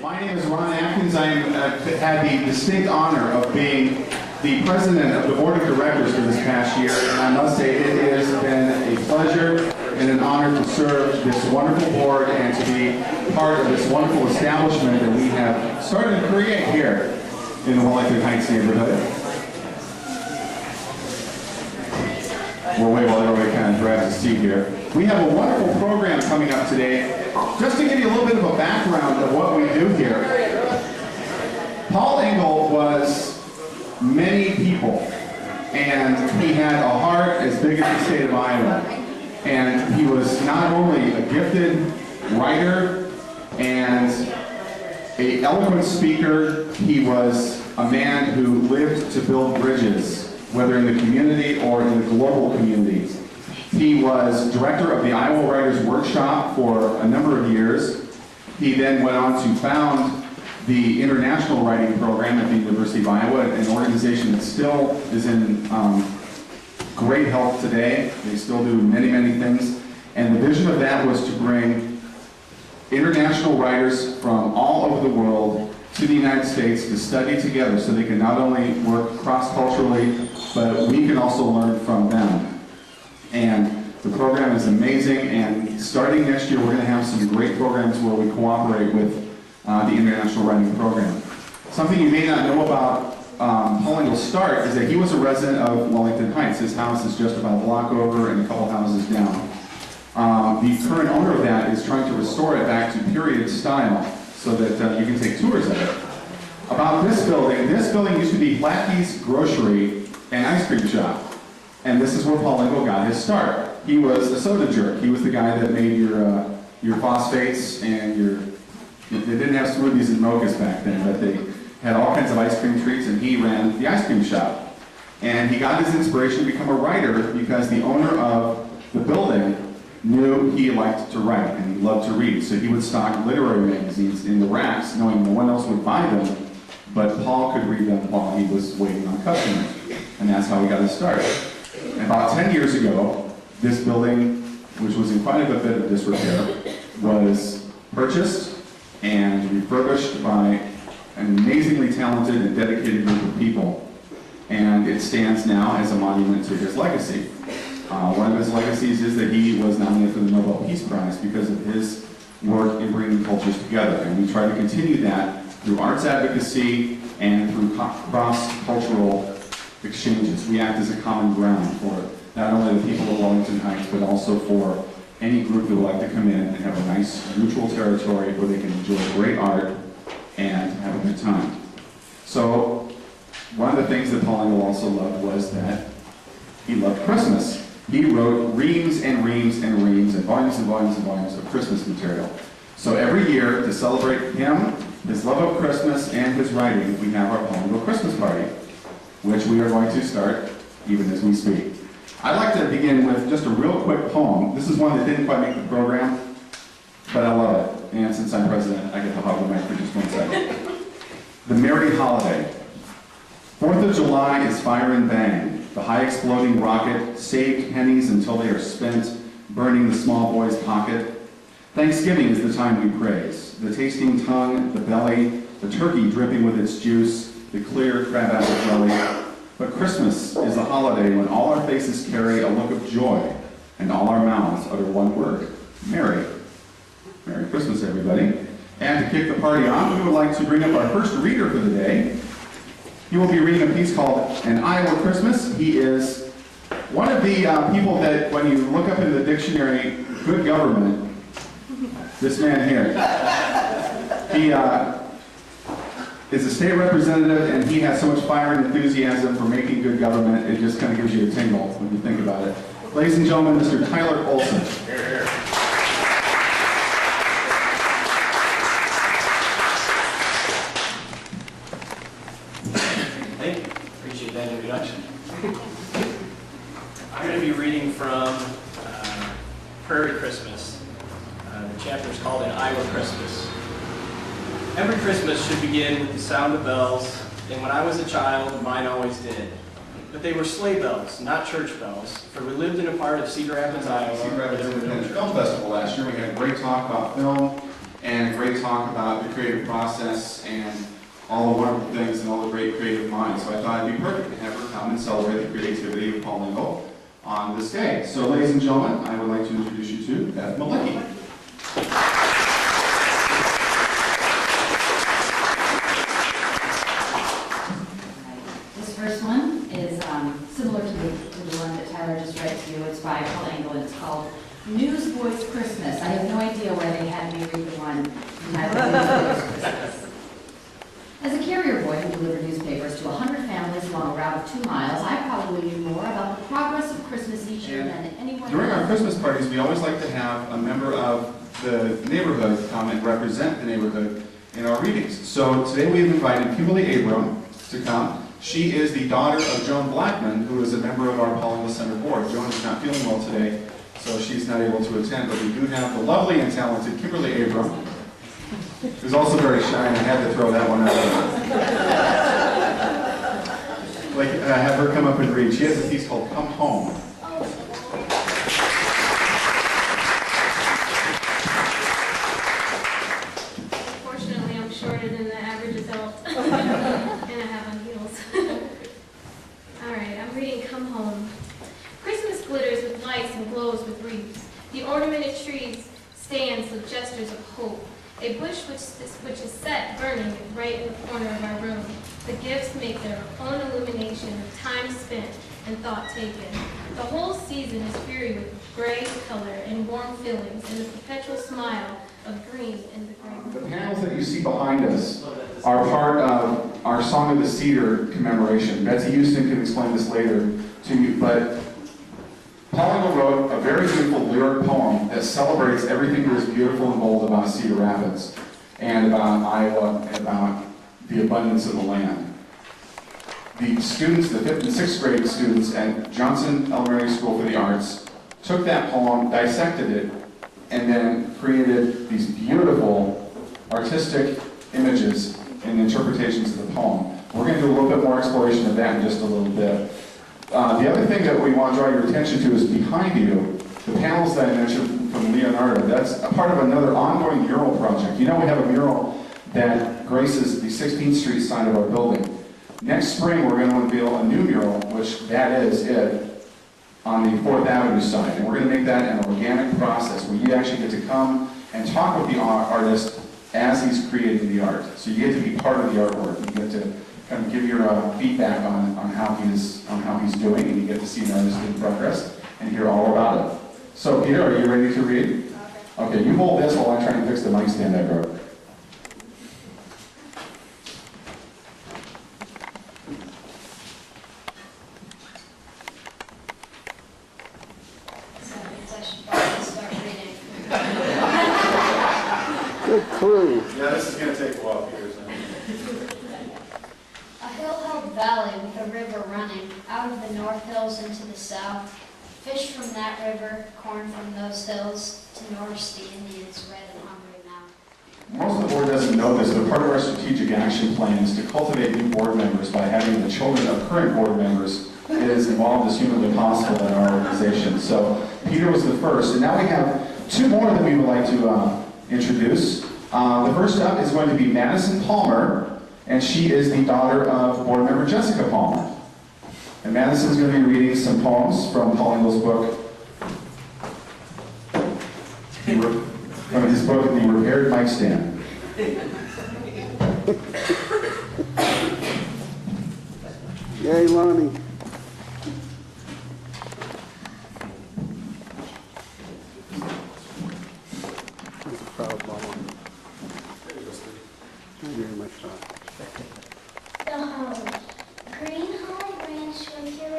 My name is Ron Adkins. I've had the distinct honor of being the president of the board of directors for this past year, and I must say it has been a pleasure and an honor to serve this wonderful board and to be part of this wonderful establishment that we have started to create here in the Wellington Heights neighborhood. We'll wait while everybody kind of grabs a seat here. We have a wonderful program coming up today. Just to give you a little bit of a background of what we do here, Paul Engle was many people, and he had a heart as big as the state of Iowa. And he was not only a gifted writer and an eloquent speaker, he was a man who lived to build bridges, whether in the community or in the global communities. He was director of the Iowa Writers Workshop for a number of years. He then went on to found the International Writing Program at the University of Iowa, an organization that still is in great health today. They still do many, many things. And the vision of that was to bring international writers from all over the world to the United States to study together so they can not only work cross-culturally, but we can also learn from them. And the program is amazing, and starting next year we're going to have some great programs where we cooperate with the International Writing Program. Something you may not know about Paul Engle's start is that he was a resident of Wellington Heights. His house is just about a block over and a couple houses down. The current owner of that is trying to restore it back to period style so that you can take tours of it. About this building used to be Blackie's Grocery and Ice Cream Shop. And this is where Paul Engle got his start. He was a soda jerk. He was the guy that made your phosphates and they didn't have smoothies and mochas back then, but they had all kinds of ice cream treats, and he ran the ice cream shop. And he got his inspiration to become a writer because the owner of the building knew he liked to write and he loved to read. So he would stock literary magazines in the racks, knowing no one else would buy them, but Paul could read them while he was waiting on customers. And that's how he got his start. About 10 years ago, this building, which was in quite a bit of disrepair, was purchased and refurbished by an amazingly talented and dedicated group of people. And it stands now as a monument to his legacy. One of his legacies is that he was nominated for the Nobel Peace Prize because of his work in bringing cultures together. And we try to continue that through arts advocacy and through cross-cultural exchanges. We act as a common ground for not only the people of Wellington Heights, but also for any group that would like to come in and have a nice neutral territory where they can enjoy great art and have a good time. So one of the things that Paul Engle also loved was that he loved Christmas. He wrote reams and reams and reams and volumes and volumes and volumes of Christmas material. So every year, to celebrate him, his love of Christmas, and his writing, we have our Paul Engle Christmas party, which we are going to start even as we speak. I'd like to begin with just a real quick poem. This is one that didn't quite make the program, but I love it. And since I'm president, I get to hog the mic for just 1 second. The Merry Holiday. 4th of July is fire and bang. The high exploding rocket, saved pennies until they are spent, burning the small boy's pocket. Thanksgiving is the time we praise. The tasting tongue, the belly, the turkey dripping with its juice, the clear crab-apple jelly. But Christmas is a holiday when all our faces carry a look of joy and all our mouths utter one word, Merry. Merry Christmas, everybody. And to kick the party off, we would like to bring up our first reader for the day. He will be reading a piece called An Iowa Christmas. He is one of the people that when you look up in the dictionary, good government, this man here, he is a state representative, and he has so much fire and enthusiasm for making good government, it just kind of gives you a tingle when you think about it. Ladies and gentlemen, Mr. Tyler Olson. Thank you. Appreciate that introduction. I'm going to be reading from Prairie Christmas. The chapter is called An Iowa Christmas. Every Christmas should begin with the sound of bells, and when I was a child, mine always did. But they were sleigh bells, not church bells, for we lived in a part of Cedar Rapids, Iowa. Cedar Rapids, we had a film festival last year. We had a great talk about film, and a great talk about the creative process and all the wonderful things and all the great creative minds. So I thought it'd be perfect to have her come and celebrate the creativity of Paul Engle on this day. So ladies and gentlemen, I would like to introduce you to Beth Malicki. This first one is similar to the one that Tyler just read to you. It's by Paul Engle, and it's called Newsboys Christmas. I have no idea why they had me read the one entitled Newsboys Christmas. As a carrier boy who delivered newspapers to 100 families along a route of 2 miles, I probably knew more about the progress of Christmas each year than anyone During our else. Christmas parties, we always like to have a member of the neighborhood come and represent the neighborhood in our readings. So today we have invited Kimberly Abram to come. She is the daughter of Joan Blackman, who is a member of our Paul Engle Center board. Joan is not feeling well today, so she's not able to attend, but we do have the lovely and talented Kimberly Abram, who's also very shy, and I had to throw that one out. Have her come up and read. She has a piece called Come Home. Fortunately, I'm shorter than the average adult, and I have on heels. All right, I'm reading Come Home. Christmas glitters with lights and glows with wreaths. The ornamented trees stands with gestures of hope. A bush which is set burning right in the corner of our room. The gifts make their own illumination of time spent and thought taken. The whole season is filled with gray color and warm feelings and the perpetual smile of green in the gray. The panels that you see behind us are part of our Song of the Cedar commemoration. Betsy Houston can explain this later to you, but Paul Engle wrote a very beautiful lyric poem that celebrates everything that is beautiful and bold about Cedar Rapids and about Iowa and about the abundance of the land. The students, the 5th and 6th grade students at Johnson Elementary School for the Arts, took that poem, dissected it, and then created these beautiful artistic images and interpretations of the poem. We're going to do a little bit more exploration of that in just a little bit. The other thing that we want to draw your attention to is behind you, the panels that I mentioned from Leonardo. That's a part of another ongoing mural project. You know, we have a mural that graces the 16th Street side of our building. Next spring, we're going to unveil a new mural, which that is it, on the 4th Avenue side. And we're going to make that an organic process where you actually get to come and talk with the artist as he's creating the art. So you get to be part of the artwork. You get to kind of give your feedback on how he's doing, and you get to see an artist in progress and hear all about it. So Peter, are you ready to read? Okay, you hold this while I try and fix the mic stand I broke. Good clue. Yeah, this is going to take a while, Peter. A hill-held valley with a river running out of the north hills into the south. Fish from that river, corn from those hills, to nourish the Indians' red and hungry mouth. Most of the board doesn't know this, but part of our strategic action plan is to cultivate new board members by having the children of current board members get as involved as humanly possible in our organization. So Peter was the first, and now we have 2 more that we would like to introduce. The first up is going to be Madison Palmer, and she is the daughter of board member Jessica Palmer. And Madison's going to be reading some poems from Paul Engle's book, from his book, The Repaired Mic Stand. Yay, Lonnie. That's a proud mama. Very much so. The holly. Green holly branch with your